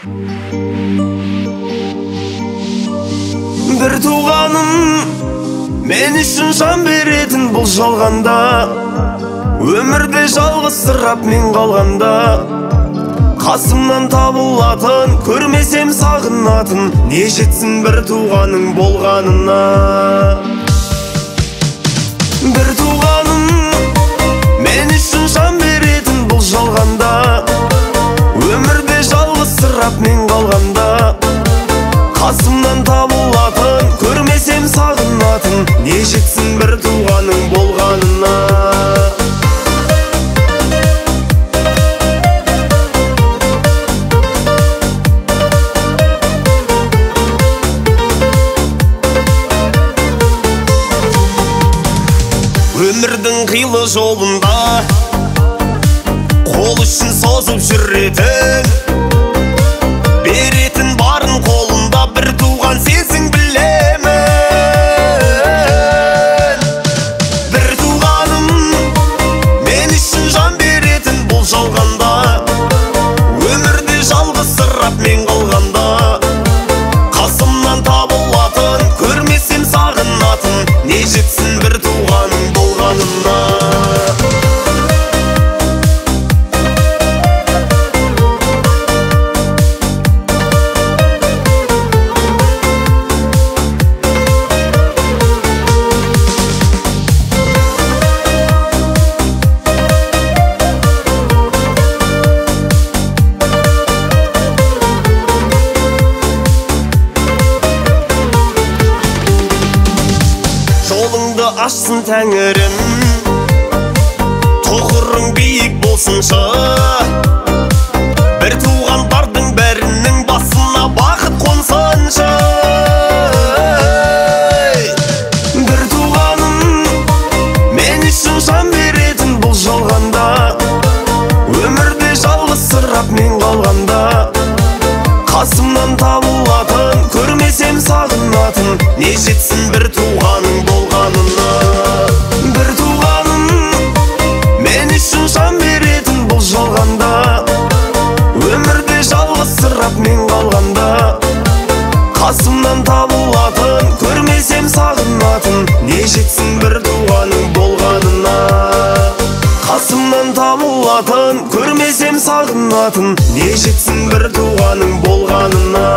Bir tuğanım men üçün жан беретін бұл жалғанда, өмірде жалғызсырап мен қалғанда, қасымнан табылатын, көрмесем сағынатын, не жетсін бір туғаның болғанына. Bir туғаным мен үшін жан беретін бұл жалғанда, өмірде жалғызсырап мен қалғанда, қасымнан табылатын, көрмесем сағынатын, не жетсін бір туғаның болғанына. Өмірдің қилы жолында қол үшін созып жүретін, беретін барын қолында бір туған сенсің білемін. Bir туғаным мен үшін жан беретін бұл жалғанда, өмірде жалғызсырап мен қалғанда, қасымнан табылатын, көрмесем сағынатын, не жетсін бір туғаның болғанына. Жолыңды ашсын тәңірім, тұғырың биік болсыншы, бір туғандардың бәрінің басына бақыт қонсыншы. Bir туғаным мен үшін жан беретін бұл жалғанда, өмірде жалғызсырап мен қалғанда, қасымнан табылатын, көрмесем сағынатын, не жетсін бір туғаның болғанына. Bir туғаным мен үшін жан беретін бұл жалғанда, өмірде жалғызсырап мен қалғанда, қасымнан табылатын, көрмесем сағынатын, не жетсін бір туғаның болғанына. Қасымнан табылатын, көрмесем сағынатын, не жетсін бір туғаның болғанына.